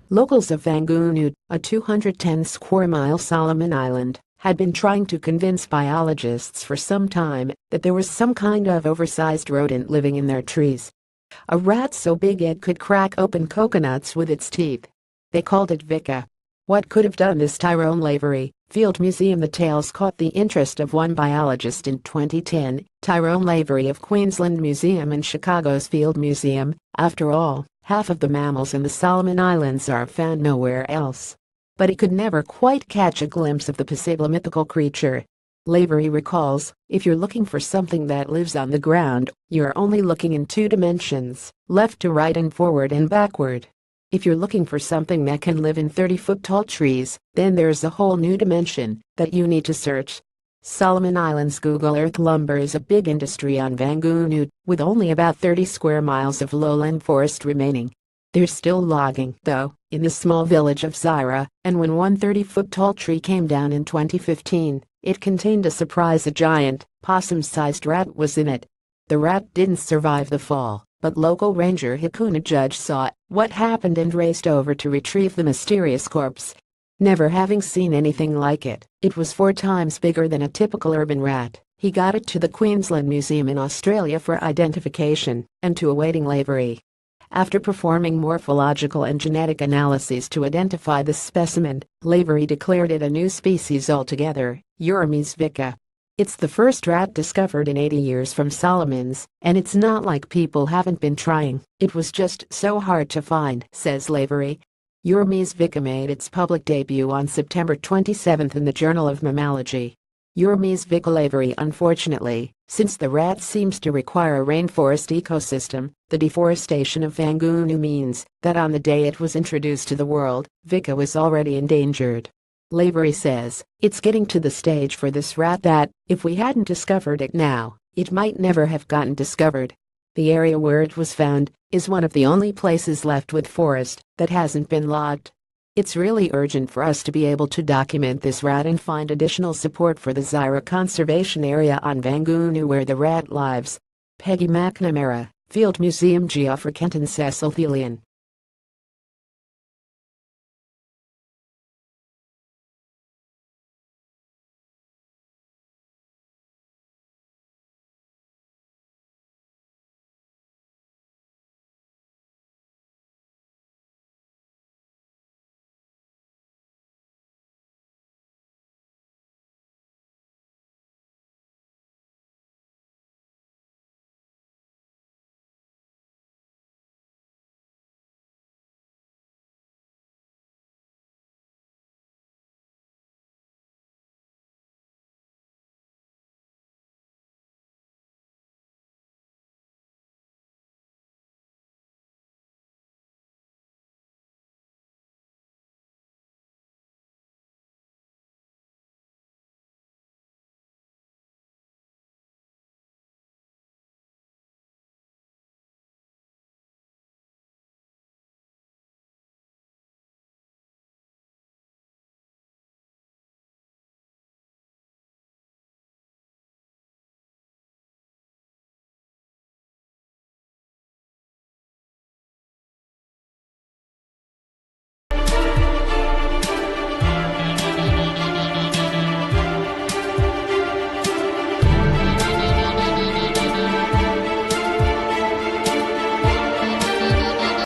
Locals of Vangunu, a 210-square-mile Solomon Island, had been trying to convince biologists for some time that there was some kind of oversized rodent living in their trees. A rat so big it could crack open coconuts with its teeth. They called it Vika. What could have done this? Tyrone Lavery, Field Museum. The tales caught the interest of one biologist in 2010, Tyrone Lavery of Queensland Museum and Chicago's Field Museum. After all, half of the mammals in the Solomon Islands are found nowhere else. But he could never quite catch a glimpse of the possible mythical creature. Lavery recalls, if you're looking for something that lives on the ground, you're only looking in two dimensions, left to right and forward and backward. If you're looking for something that can live in 30-foot-tall trees, then there's a whole new dimension that you need to search. Solomon Islands Google Earth lumber is a big industry on Vangunu, with only about 30 square miles of lowland forest remaining. They're still logging, though, in the small village of Zyra, and when one 30-foot-tall tree came down in 2015, it contained a surprise. A giant, possum-sized rat was in it. The rat didn't survive the fall, but local ranger Hakuna Judge saw what happened and raced over to retrieve the mysterious corpse. Never having seen anything like it, it was 4 times bigger than a typical urban rat. He got it to the Queensland Museum in Australia for identification and to awaiting Lavery. After performing morphological and genetic analyses to identify the specimen, Lavery declared it a new species altogether, Eurymys vika. It's the first rat discovered in 80 years from Solomons, and it's not like people haven't been trying. It was just so hard to find, says Lavery. Eurymys vika made its public debut on September 27 in the Journal of Mammalogy. Eurymys vika. Lavery. Unfortunately, since the rat seems to require a rainforest ecosystem, the deforestation of Vangunu means that on the day it was introduced to the world, vika was already endangered. Lavery says, it's getting to the stage for this rat that, if we hadn't discovered it now, it might never have gotten discovered. The area where it was found is one of the only places left with forest that hasn't been logged. It's really urgent for us to be able to document this rat and find additional support for the Zyra Conservation Area on Vangunu where the rat lives. Peggy McNamara, Field Museum. Geoffrey Kenton. Cecil Thelian.